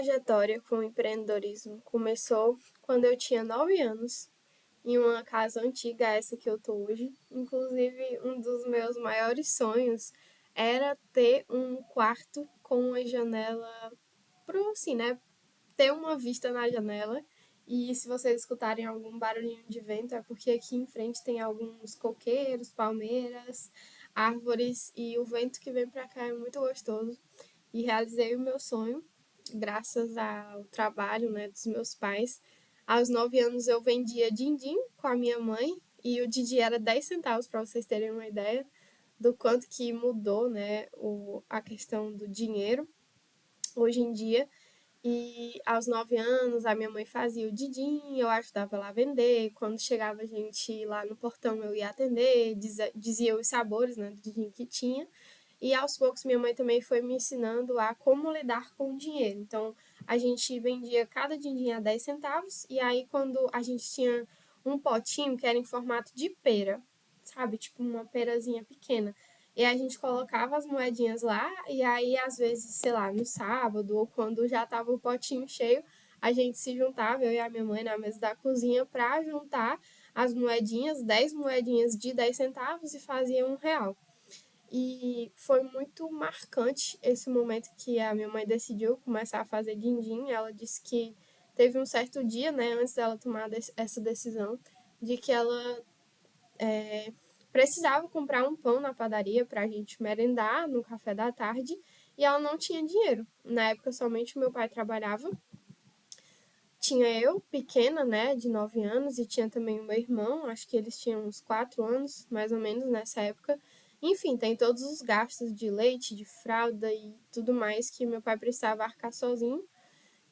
trajetória com o empreendedorismo começou quando eu tinha 9 anos, em uma casa antiga, essa que eu tô hoje. Inclusive, um dos meus maiores sonhos era ter um quarto com uma janela pro assim, né? Ter uma vista na janela. E se vocês escutarem algum barulhinho de vento, é porque aqui em frente tem alguns coqueiros, palmeiras, árvores, e o vento que vem pra cá é muito gostoso. E realizei o meu sonho, graças ao trabalho, né, dos meus pais. Aos 9 anos eu vendia din-din com a minha mãe, e o din-din era 10 centavos, para vocês terem uma ideia do quanto que mudou, né, a questão do dinheiro hoje em dia. E aos 9 anos, a minha mãe fazia o din-din, eu ajudava ela a vender. Quando chegava a gente lá no portão, eu ia atender, dizia os sabores, né, do din-din que tinha. E aos poucos, minha mãe também foi me ensinando a como lidar com o dinheiro. Então, a gente vendia cada din-din a 10 centavos, e aí quando a gente tinha um potinho que era em formato de pera, sabe? Tipo uma perazinha pequena. E a gente colocava as moedinhas lá, e aí, às vezes, sei lá, no sábado, ou quando já tava o potinho cheio, a gente se juntava, eu e a minha mãe, na mesa da cozinha, para juntar as moedinhas, 10 moedinhas de 10 centavos, e fazia R$ 1. E foi muito marcante esse momento que a minha mãe decidiu começar a fazer din-din. Ela disse que teve um certo dia, né, antes dela tomar essa decisão, de que ela precisava comprar um pão na padaria para a gente merendar no café da tarde, e ela não tinha dinheiro. Na época, somente o meu pai trabalhava. Tinha eu, pequena, né, de 9 anos, e tinha também o meu irmão, acho que eles tinham uns 4 anos, mais ou menos, nessa época. Enfim, tem todos os gastos de leite, de fralda e tudo mais que meu pai precisava arcar sozinho.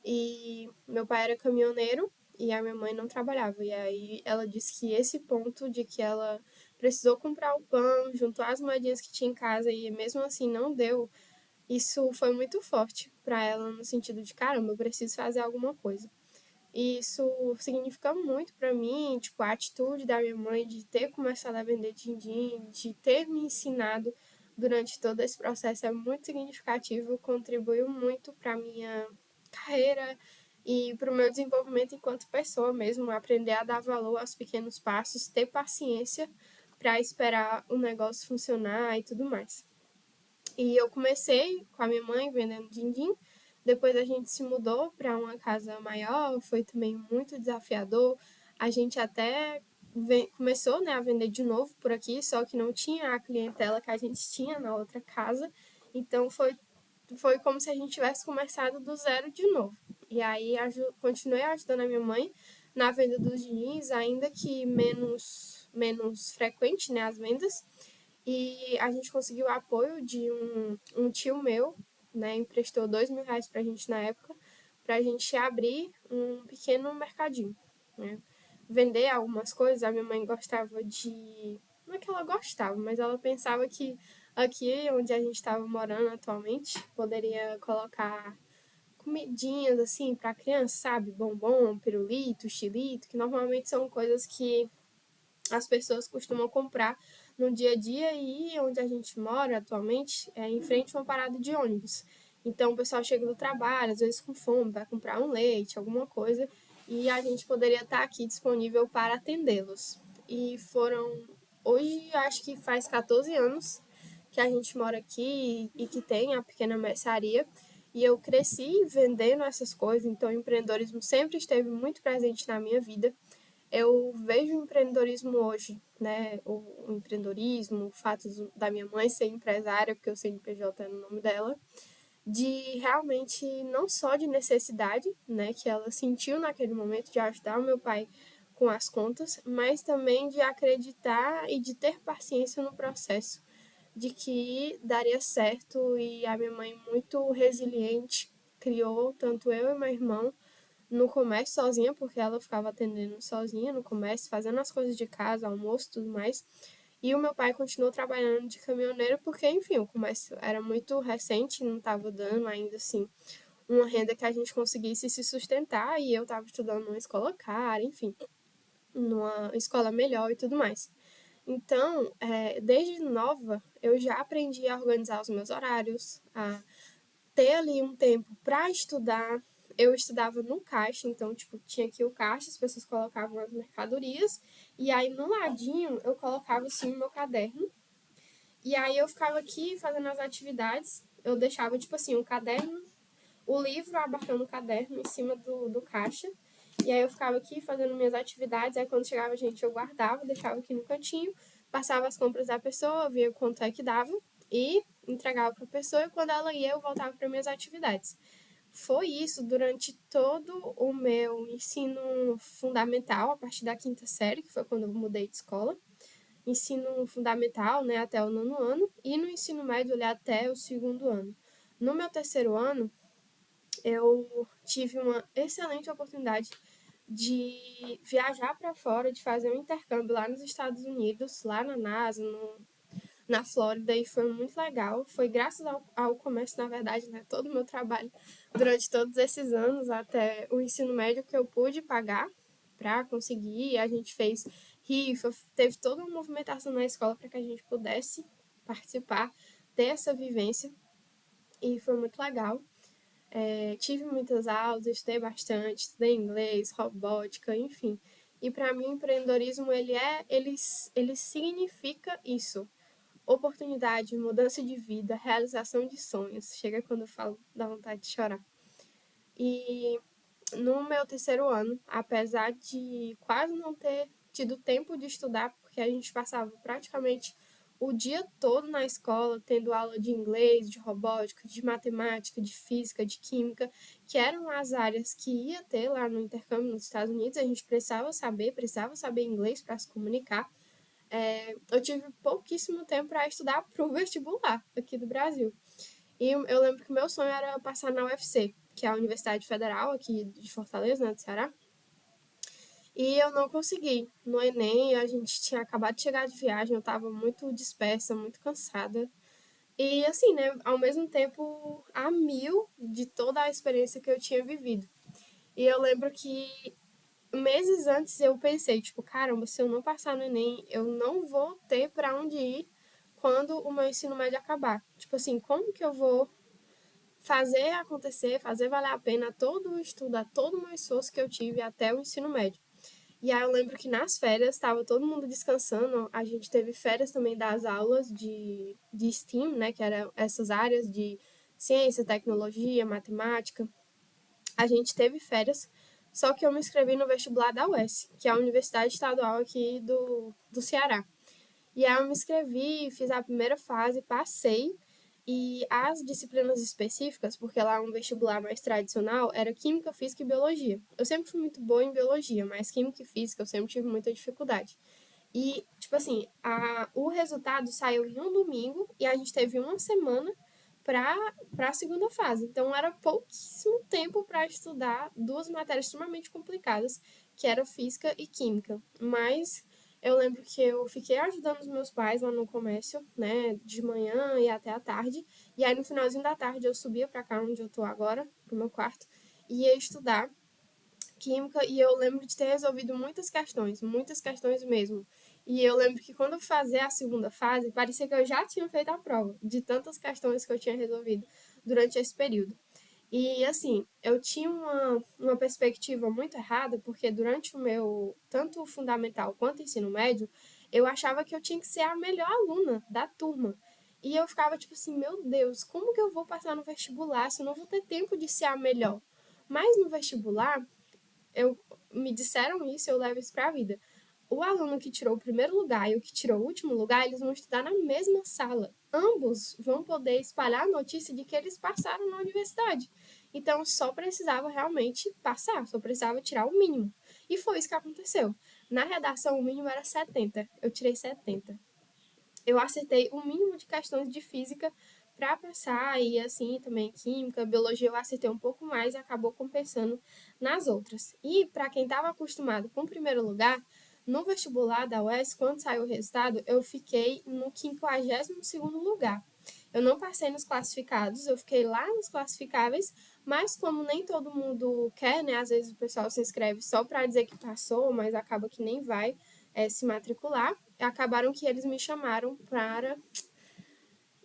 E meu pai era caminhoneiro e a minha mãe não trabalhava. E aí ela disse que esse ponto de que ela precisou comprar o pão, juntou as moedinhas que tinha em casa e mesmo assim não deu, isso foi muito forte para ela no sentido de, caramba, eu preciso fazer alguma coisa. E isso significa muito para mim, tipo, a atitude da minha mãe de ter começado a vender din-din, de ter me ensinado durante todo esse processo é muito significativo, contribuiu muito para minha carreira e para o meu desenvolvimento enquanto pessoa mesmo, aprender a dar valor aos pequenos passos, ter paciência para esperar o negócio funcionar e tudo mais. E eu comecei com a minha mãe vendendo din-din, depois a gente se mudou para uma casa maior, foi também muito desafiador. A gente até começou, né, a vender de novo por aqui, só que não tinha a clientela que a gente tinha na outra casa. Então foi como se a gente tivesse começado do zero de novo. E aí continuei ajudando a minha mãe na venda dos jeans, ainda que menos frequente, né, as vendas. E a gente conseguiu o apoio de um tio meu, né, emprestou R$ 2.000 pra gente na época, pra gente abrir um pequeno mercadinho, né. Vender algumas coisas, a minha mãe gostava de... Não é que ela gostava, mas ela pensava que aqui onde a gente estava morando atualmente, poderia colocar comidinhas assim para criança, sabe? Bombom, pirulito, xilito, que normalmente são coisas que as pessoas costumam comprar no dia a dia, e onde a gente mora atualmente é em frente a uma parada de ônibus. Então o pessoal chega do trabalho, às vezes com fome, vai comprar um leite, alguma coisa, e a gente poderia estar aqui disponível para atendê-los. E foram... Hoje acho que faz 14 anos que a gente mora aqui e que tem a pequena mercearia. E eu cresci vendendo essas coisas, então o empreendedorismo sempre esteve muito presente na minha vida. Eu vejo o empreendedorismo hoje, né? O empreendedorismo, o fato da minha mãe ser empresária, porque o CNPJ é no nome dela, de realmente não só de necessidade, né, que ela sentiu naquele momento de ajudar o meu pai com as contas, mas também de acreditar e de ter paciência no processo, de que daria certo. E a minha mãe, muito resiliente, criou tanto eu e meu irmão no comércio sozinha, porque ela ficava atendendo sozinha no comércio, fazendo as coisas de casa, almoço e tudo mais. E o meu pai continuou trabalhando de caminhoneiro porque, enfim, o comércio era muito recente, não estava dando ainda assim uma renda que a gente conseguisse se sustentar, e eu estava estudando numa escola cara, enfim, numa escola melhor e tudo mais. Então, desde nova, eu já aprendi a organizar os meus horários, a ter ali um tempo para estudar, eu estudava no caixa, então, tipo, tinha aqui o caixa, as pessoas colocavam as mercadorias, e aí no ladinho eu colocava assim o meu caderno, e aí eu ficava aqui fazendo as atividades, eu deixava, tipo assim, o caderno, o livro abarcando o caderno em cima do caixa, e aí eu ficava aqui fazendo minhas atividades, aí quando chegava a gente eu guardava, deixava aqui no cantinho, passava as compras da pessoa, via quanto é que dava, e entregava para a pessoa, e quando ela ia eu voltava para minhas atividades. Foi isso durante todo o meu ensino fundamental, a partir da quinta série, que foi quando eu mudei de escola. Ensino fundamental, né, até o nono ano, e no ensino médio, ali, até o segundo ano. No meu terceiro ano, eu tive uma excelente oportunidade de viajar para fora, de fazer um intercâmbio lá nos Estados Unidos, lá na NASA, na Flórida, e foi muito legal. Foi graças ao comércio, na verdade, né? Todo o meu trabalho durante todos esses anos, até o ensino médio, que eu pude pagar para conseguir. A gente fez rifa, teve toda uma movimentação na escola para que a gente pudesse participar, ter essa vivência, e foi muito legal. Tive muitas aulas, estudei bastante, estudei inglês, robótica, enfim. E para mim o empreendedorismo ele significa isso: oportunidade, mudança de vida, realização de sonhos. Chega quando eu falo, dá vontade de chorar. E no meu terceiro ano, apesar de quase não ter tido tempo de estudar, porque a gente passava praticamente o dia todo na escola, tendo aula de inglês, de robótica, de matemática, de física, de química, que eram as áreas que ia ter lá no intercâmbio nos Estados Unidos. A gente precisava saber inglês para se comunicar. Eu tive pouquíssimo tempo para estudar para o vestibular aqui do Brasil. E eu lembro que o meu sonho era passar na UFC, que é a Universidade Federal aqui de Fortaleza, né, do Ceará. E eu não consegui. No Enem, a gente tinha acabado de chegar de viagem, eu estava muito dispersa, muito cansada. E assim, né, ao mesmo tempo, a mil de toda a experiência que eu tinha vivido. E eu lembro que meses antes eu pensei, tipo, caramba, se eu não passar no Enem, eu não vou ter para onde ir quando o meu ensino médio acabar. Tipo assim, como que eu vou fazer acontecer, fazer valer a pena todo o estudo, todo o meu esforço que eu tive até o ensino médio? E aí eu lembro que nas férias estava todo mundo descansando, a gente teve férias também das aulas de STEAM, né, que eram essas áreas de ciência, tecnologia, matemática. A gente teve férias, só que eu me inscrevi no vestibular da UES, que é a Universidade Estadual aqui do Ceará. E aí eu me inscrevi, fiz a primeira fase, passei, e as disciplinas específicas, porque lá é um vestibular mais tradicional, era Química, Física e Biologia. Eu sempre fui muito boa em Biologia, mas Química e Física eu sempre tive muita dificuldade. E, tipo assim, o resultado saiu em um domingo e a gente teve uma semana para a segunda fase. Então, era pouquíssimo tempo para estudar duas matérias extremamente complicadas, que era Física e Química. Mas eu lembro que eu fiquei ajudando os meus pais lá no comércio, né, de manhã e até à tarde. E aí, no finalzinho da tarde, eu subia para cá, onde eu tô agora, pro meu quarto, e ia estudar química, e eu lembro de ter resolvido muitas questões mesmo. E eu lembro que quando eu fazia a segunda fase, parecia que eu já tinha feito a prova, de tantas questões que eu tinha resolvido durante esse período. E assim, eu tinha uma perspectiva muito errada, porque durante o meu, tanto o fundamental quanto o ensino médio, eu achava que eu tinha que ser a melhor aluna da turma. E eu ficava tipo assim, meu Deus, como que eu vou passar no vestibular se eu não vou ter tempo de ser a melhor? Mas no vestibular, me disseram isso, eu levo isso para a vida. O aluno que tirou o primeiro lugar e o que tirou o último lugar, eles vão estudar na mesma sala. Ambos vão poder espalhar a notícia de que eles passaram na universidade. Então, só precisava realmente passar, só precisava tirar o mínimo. E foi isso que aconteceu. Na redação, o mínimo era 70. Eu tirei 70. Eu acertei o mínimo de questões de física para passar, e assim também química, biologia eu acertei um pouco mais e acabou compensando nas outras. E para quem estava acostumado com o primeiro lugar, no vestibular da UES, quando saiu o resultado, eu fiquei no 52º lugar. Eu não passei nos classificados, eu fiquei lá nos classificáveis, mas como nem todo mundo quer, né? Às vezes o pessoal se inscreve só para dizer que passou, mas acaba que nem vai se matricular. Acabaram que eles me chamaram para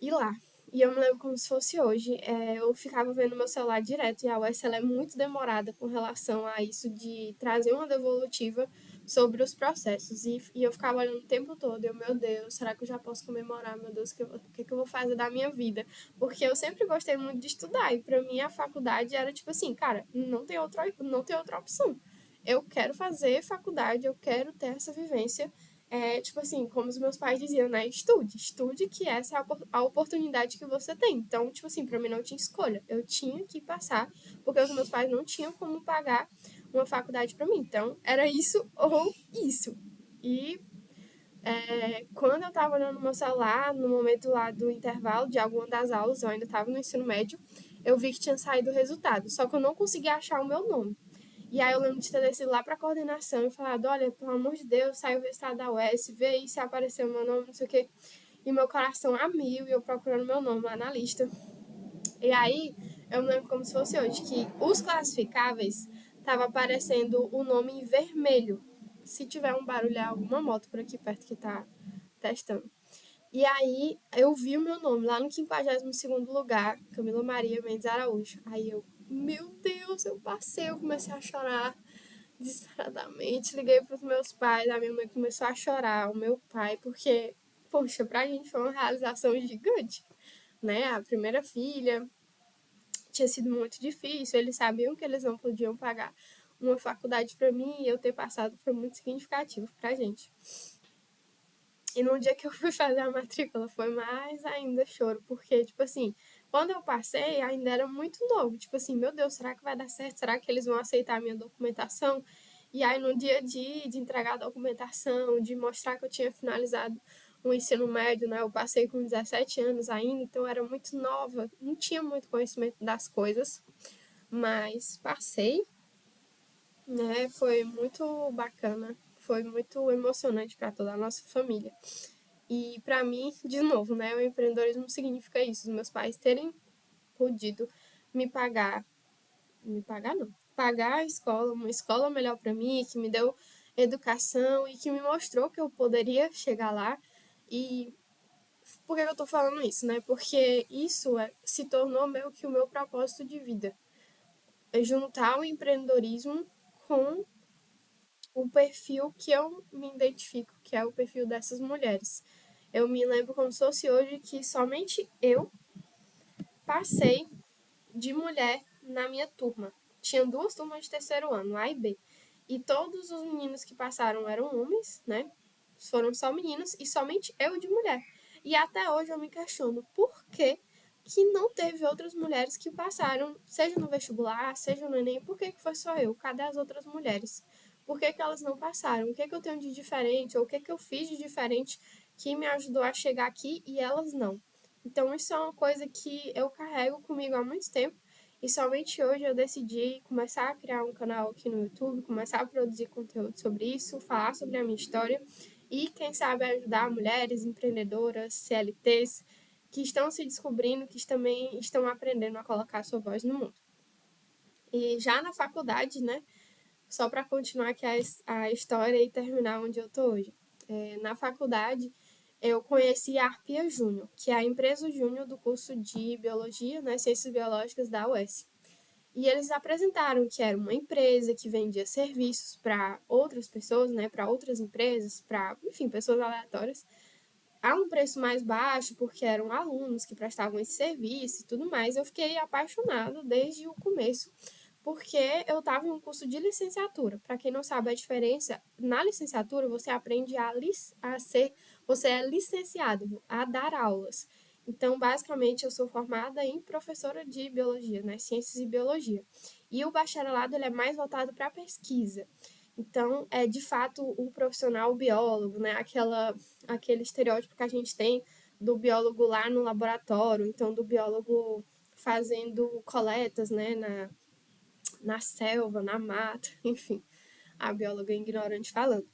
ir lá. E eu me lembro como se fosse hoje. Eu ficava vendo meu celular direto e a UES ela é muito demorada com relação a isso de trazer uma devolutiva sobre os processos. E eu ficava olhando o tempo todo. E eu, meu Deus, será que eu já posso comemorar? Meu Deus, o que eu vou fazer da minha vida? Porque eu sempre gostei muito de estudar. E pra mim a faculdade era tipo assim, cara, não tem outra opção. Eu quero fazer faculdade, eu quero ter essa vivência tipo assim, como os meus pais diziam, né? Estude que essa é a oportunidade que você tem. Então, tipo assim, pra mim não tinha escolha. Eu tinha que passar, porque os meus pais não tinham como pagar uma faculdade pra mim. Então, era isso ou isso. E quando eu tava olhando no meu celular, no momento lá do intervalo de alguma das aulas, eu ainda tava no ensino médio, eu vi que tinha saído o resultado. Só que eu não conseguia achar o meu nome. E aí eu lembro de ter descido lá pra coordenação e falado, olha, pelo amor de Deus, saiu o resultado da UES, vê aí se apareceu o meu nome, não sei o quê. E meu coração a mil, e eu procurando meu nome lá na lista. E aí eu me lembro como se fosse hoje, que os classificáveis tava aparecendo o nome em vermelho. Se tiver um barulho, é alguma moto por aqui perto que tá testando. E aí eu vi o meu nome lá no 52º lugar, Camila Maria Mendes Araújo. Aí eu, meu Deus, eu passei, eu comecei a chorar desesperadamente. Liguei para os meus pais, a minha mãe começou a chorar, o meu pai, porque, poxa, pra gente foi uma realização gigante, né? A primeira filha tinha sido muito difícil, eles sabiam que eles não podiam pagar uma faculdade para mim e eu ter passado foi muito significativo pra gente. E no dia que eu fui fazer a matrícula foi mais ainda choro, porque, tipo assim, quando eu passei ainda era muito novo. Tipo assim, meu Deus, será que vai dar certo? Será que eles vão aceitar a minha documentação? E aí no dia de entregar a documentação, de mostrar que eu tinha finalizado o ensino médio, né? Eu passei com 17 anos ainda, então eu era muito nova, não tinha muito conhecimento das coisas, mas passei, né? Foi muito bacana, foi muito emocionante para toda a nossa família. E para mim, de novo, né, o empreendedorismo significa isso, os meus pais terem podido me pagar não, pagar a escola, uma escola melhor para mim, que me deu educação e que me mostrou que eu poderia chegar lá. E por que eu tô falando isso, né? Porque isso se tornou meio que o meu propósito de vida. É juntar o empreendedorismo com o perfil que eu me identifico, que é o perfil dessas mulheres. Eu me lembro como se fosse hoje que somente eu passei de mulher na minha turma. Tinha duas turmas de terceiro ano, A e B. E todos os meninos que passaram eram homens, né? Foram só meninos e somente eu de mulher. E até hoje eu me questiono por que não teve outras mulheres que passaram, seja no vestibular, seja no Enem, por que foi só eu? Cadê as outras mulheres? Por que elas não passaram? O que eu tenho de diferente? Ou o que eu fiz de diferente que me ajudou a chegar aqui e elas não? Então, isso é uma coisa que eu carrego comigo há muito tempo e somente hoje eu decidi começar a criar um canal aqui no YouTube, começar a produzir conteúdo sobre isso, falar sobre a minha história e, quem sabe, ajudar mulheres empreendedoras, CLTs, que estão se descobrindo, que também estão aprendendo a colocar sua voz no mundo. E já na faculdade, né, só para continuar aqui a história e terminar onde eu estou hoje. Na faculdade, eu conheci a Arpia Júnior, que é a empresa júnior do curso de Biologia, né, Ciências Biológicas da UES. E eles apresentaram que era uma empresa que vendia serviços para outras pessoas, né, para outras empresas, para, enfim, pessoas aleatórias, a um preço mais baixo, porque eram alunos que prestavam esse serviço e tudo mais. Eu fiquei apaixonada desde o começo, porque eu estava em um curso de licenciatura. Para quem não sabe a diferença, na licenciatura você aprende a ser, você é licenciado a dar aulas. Então, basicamente, eu sou formada em professora de biologia, né, ciências e biologia. E o bacharelado ele é mais voltado para a pesquisa. Então, é de fato o profissional biólogo, né, aquele estereótipo que a gente tem do biólogo lá no laboratório, então do biólogo fazendo coletas, né, na selva, na mata, enfim, a bióloga ignorante falando.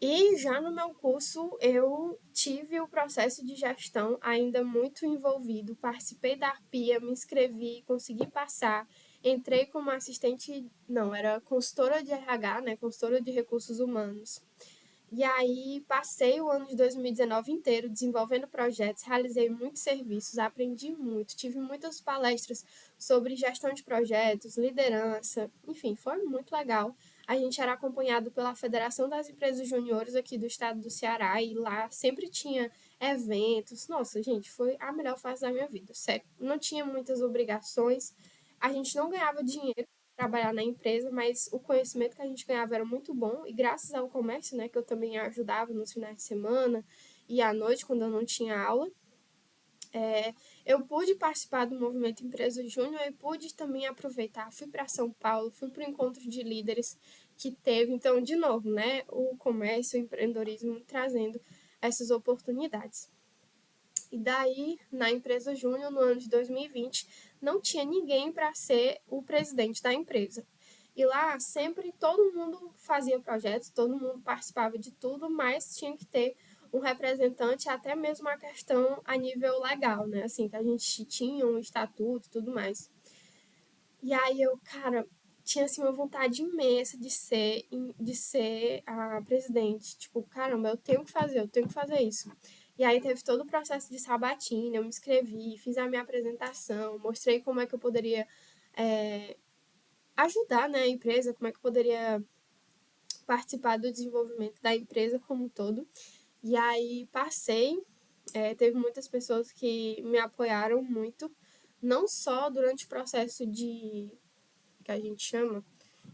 E já no meu curso eu tive o processo de gestão ainda muito envolvido, participei da ARPIA, me inscrevi, consegui passar, entrei como assistente, não, era consultora de RH, né, consultora de recursos humanos. E aí passei o ano de 2019 inteiro desenvolvendo projetos, realizei muitos serviços, aprendi muito, tive muitas palestras sobre gestão de projetos, liderança, enfim, foi muito legal. A gente era acompanhado pela Federação das Empresas Júniores aqui do estado do Ceará e lá sempre tinha eventos. Nossa, gente, foi a melhor fase da minha vida, sério. Não tinha muitas obrigações, a gente não ganhava dinheiro trabalhar na empresa, mas o conhecimento que a gente ganhava era muito bom e graças ao comércio, né, que eu também ajudava nos finais de semana e à noite quando eu não tinha aula, eu pude participar do movimento Empresa Júnior e pude também aproveitar. Fui para São Paulo, fui para o encontro de líderes que teve, então, de novo, né, o comércio, o empreendedorismo trazendo essas oportunidades. E daí, na empresa Júnior, no ano de 2020, não tinha ninguém para ser o presidente da empresa. E lá sempre todo mundo fazia projetos, todo mundo participava de tudo, mas tinha que ter um representante, até mesmo a questão a nível legal, né? Assim, que a gente tinha um estatuto e tudo mais. E aí eu, cara, tinha assim uma vontade imensa de ser a presidente. Tipo, caramba, eu tenho que fazer isso. E aí teve todo o processo de sabatina, eu me inscrevi, fiz a minha apresentação, mostrei como é que eu poderia é, ajudar, né, a empresa, como é que eu poderia participar do desenvolvimento da empresa como um todo. E aí passei, teve muitas pessoas que me apoiaram muito, não só durante o processo de que a gente chama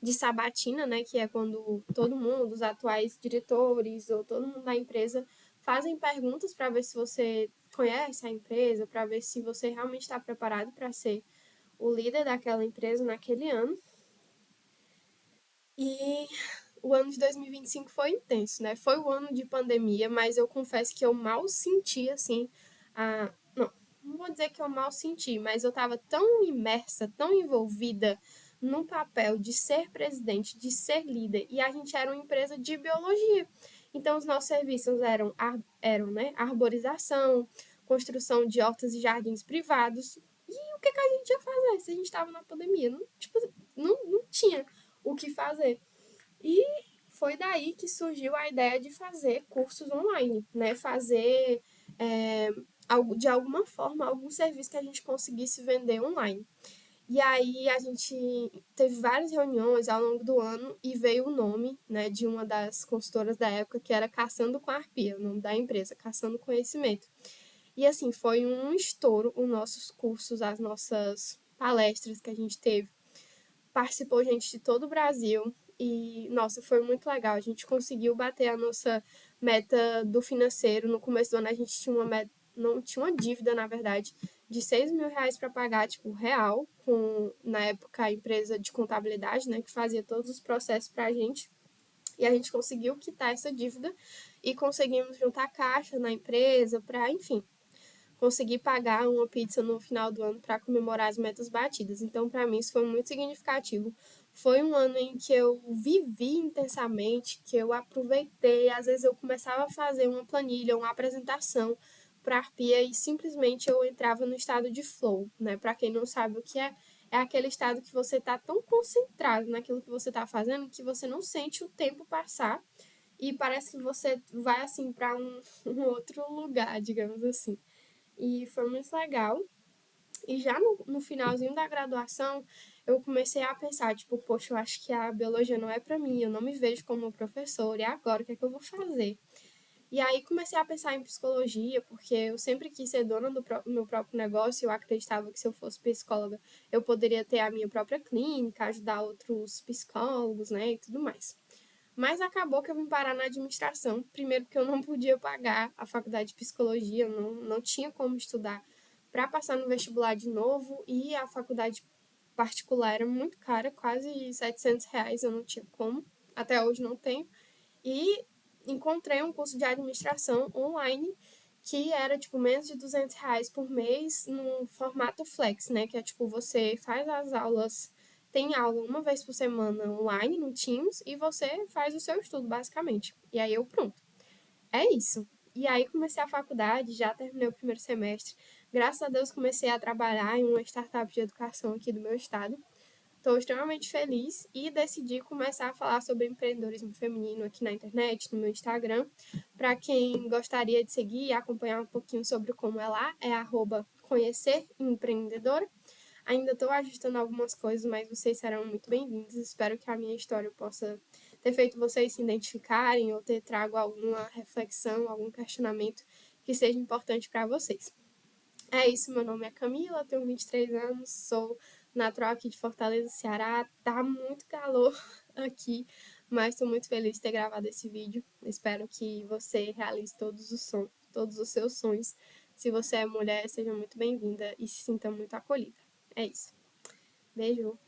de sabatina, né, que é quando todo mundo, os atuais diretores ou todo mundo da empresa fazem perguntas para ver se você conhece a empresa, para ver se você realmente está preparado para ser o líder daquela empresa naquele ano. E o ano de 2025 foi intenso, né? Foi o ano de pandemia, mas eu confesso que eu mal senti, assim, não vou dizer que eu mal senti, mas eu estava tão imersa, tão envolvida no papel de ser presidente, de ser líder, e a gente era uma empresa de biologia. Então, os nossos serviços eram né, arborização, construção de hortas e jardins privados. E o que, que a gente ia fazer se a gente estava na pandemia? Não, tipo, não tinha o que fazer. E foi daí que surgiu a ideia de fazer cursos online, né? Fazer, é, de alguma forma, algum serviço que a gente conseguisse vender online. E aí a gente teve várias reuniões ao longo do ano e veio o nome, né, de uma das consultoras da época, que era Caçando com Arpia, o nome da empresa, Caçando Conhecimento. E assim, foi um estouro os nossos cursos, as nossas palestras que a gente teve. Participou gente de todo o Brasil e, nossa, foi muito legal. A gente conseguiu bater a nossa meta do financeiro. No começo do ano a gente tinha uma meta, não tinha uma dívida, na verdade, de R$ 6.000 para pagar, tipo, real, com, na época, a empresa de contabilidade, né, que fazia todos os processos para a gente. E a gente conseguiu quitar essa dívida e conseguimos juntar caixa na empresa para, enfim, conseguir pagar uma pizza no final do ano para comemorar as metas batidas. Então, para mim, isso foi muito significativo. Foi um ano em que eu vivi intensamente, que eu aproveitei. Às vezes, eu começava a fazer uma planilha, uma apresentação para a Arpia e simplesmente eu entrava no estado de flow, né? Para quem não sabe o que é aquele estado que você está tão concentrado naquilo que você está fazendo que você não sente o tempo passar e parece que você vai assim para um outro lugar, digamos assim. E foi muito legal. E já no finalzinho da graduação, eu comecei a pensar, tipo, poxa, eu acho que a biologia não é para mim, eu não me vejo como professora, e agora o que é que eu vou fazer? E aí comecei a pensar em psicologia, porque eu sempre quis ser dona do meu próprio negócio, eu acreditava que se eu fosse psicóloga, eu poderia ter a minha própria clínica, ajudar outros psicólogos, né, e tudo mais. Mas acabou que eu vim parar na administração. Primeiro, porque eu não podia pagar a faculdade de psicologia, eu não tinha como estudar para passar no vestibular de novo. E a faculdade particular era muito cara, quase R$ 700, eu não tinha como. Até hoje não tenho. E encontrei um curso de administração online que era tipo menos de R$ 200 por mês no formato flex, né? Que é tipo você faz as aulas, tem aula uma vez por semana online no Teams e você faz o seu estudo basicamente. E aí eu pronto. É isso. E aí comecei a faculdade, já terminei o primeiro semestre. Graças a Deus comecei a trabalhar em uma startup de educação aqui do meu estado. estou extremamente feliz e decidi começar a falar sobre empreendedorismo feminino aqui na internet, no meu Instagram. Para quem gostaria de seguir e acompanhar um pouquinho sobre como é lá, é @conheceремpreendedora. Ainda estou ajustando algumas coisas, mas vocês serão muito bem-vindos. Espero que a minha história possa ter feito vocês se identificarem ou ter trago alguma reflexão, algum questionamento que seja importante para vocês. É isso, meu nome é Camila, tenho 23 anos, sou natural aqui de Fortaleza, Ceará. Tá muito calor aqui, mas estou muito feliz de ter gravado esse vídeo. Espero que você realize todos os seus sonhos. Se você é mulher, seja muito bem-vinda e se sinta muito acolhida. É isso. Beijo!